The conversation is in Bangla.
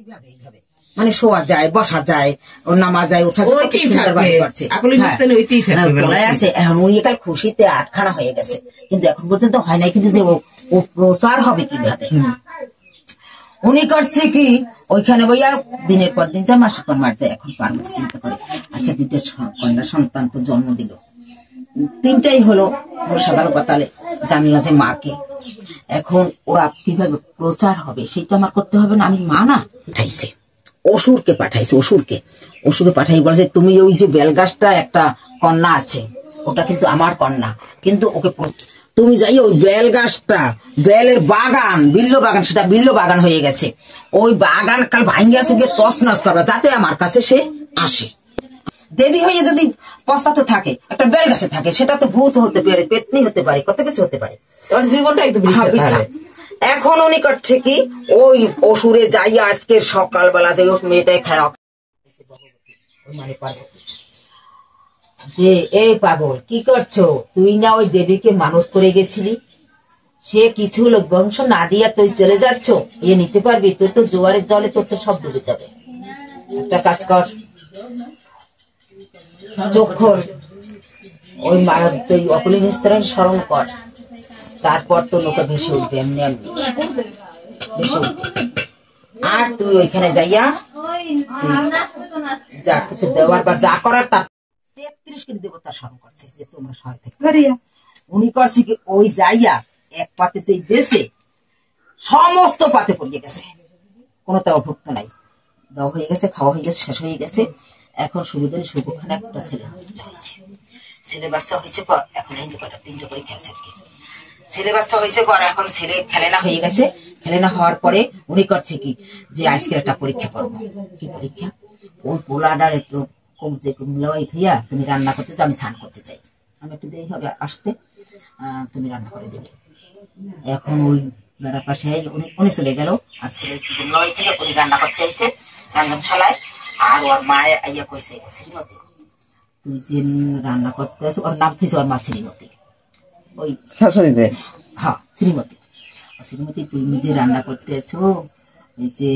এইভাবে মানে শোয়া যায়, বসা যায়, ওর নামা যায়, ওঠা যায়, আছে। এখন ওই একাল খুশিতে 8খানা হয়ে গেছে, কিন্তু এখন পর্যন্ত হয় নাই। কিন্তু যে ও প্রচার হবে কিভাবে, উনি করছে কি ওইখানে বইয়া দিনের পর দিন যায়, মাসের পর মাস যায়। এখন পার্বতী চিন্তা করে, আচ্ছা 2টা কন্যা সন্তান তো জন্ম দিল, 3টাই হলো সকাল পাতালে, জানলা যে মাকে। এখন ওরা কিভাবে প্রচার হবে সেটা আমার করতে হবে না? আমি মা না, পাঠাইছে অসুরকে, অসুরকে পাঠাই বলছে, তুমি ওই যে বেলগাছটা একটা কন্যা আছে, ওটা কিন্তু আমার কন্যা, কিন্তু ওকে তুমি যাই ওই বেল গাছটা, বেলের বাগান, বিল্ল বাগান, সেটা বিল্ল বাগান হয়ে গেছে, ওই বাগান কাল ভাঙ্গিয়া গিয়ে তছনছ করবা, যাতে আমার কাছে সে আসে। দেবী হয়ে যদি পস্তাতে থাকে, একটা বেল গাছে থাকে, সেটা তো ভূত হতে পারে, পেতনি হতে পারে, কত কিছু হতে পারে, জীবনটাই তো। এখন উনি করছে কি, ওই অসুরে যাইয়া আজকে সকালবেলা যে মেয়েটাই খায়, মানে যে এই পাগল কি করছো, তুই না ওই দেবীকে মানত করে গেছিলি, সে কিছু লভ্যাংশ না দিয়া তুই চলে যাচ্ছ, এ নিতে পারবি? তোর তো জোয়ারের জলে তোর তো সব ডুবে যাবে। একটা কাজ কর, যখন ওই তুই অকুলি নিস্তারণ স্মরণ কর, তারপর তো নৌকা ভেসে উঠবে, এমনি এমনি ভেসে উঠবে। আর তুই ওইখানে যাইয়া যা কিছু দেওয়ার বা যা করার, তার 33 কোটি দেবতার স্মরণ করছে যে তোমরা সহায় থেকে। উনি করছে কি, ওই যাইয়া এক পাতে যে দেশে সমস্ত পাতে পড়িয়ে গেছে, কোনো তাও ভুক্ত নাই, দেওয়া হয়ে গেছে, খাওয়া হয়ে গেছে, শেষ হয়ে গেছে। এখন সুবিধার সুখখানে একটা ছেলে চাইছে, ছেলে বাচ্চা হয়েছে পর, এখন 3টে পরীক্ষা আছে, ছেলে বাচ্চা হয়েছে পর, এখন ছেলে খেলেনা হয়ে গেছে। খেলেনা হওয়ার পরে উনি করছে কি, যে আজকে একটা পরীক্ষা করবো। কি পরীক্ষা? ওই পোলাডার একটু কমছে কুমলাই ধুইয়া তুমি রান্না করতে চাও, আমি স্নান করতে চাই, আমি একটু দেরি হবে আসতে, তুমি রান্না করে দেবে। এখন ওই বেড়ার পাশে উনি চলে গেল, আর ছেলে কুমলাই থেকে উনি রান্না করতে আইছে রান্নাশালায়। আর ওর মা আইয়া কইছে, শ্রীমতী তুই যে রান্না করতে আসো, ওর নাম থেছে ওর মা শ্রীমতী, ওই শাশুড়িতে, হ্যাঁ শ্রীমতী, শ্রীমতী তুমি যে রান্না করতে আছো, ওই যে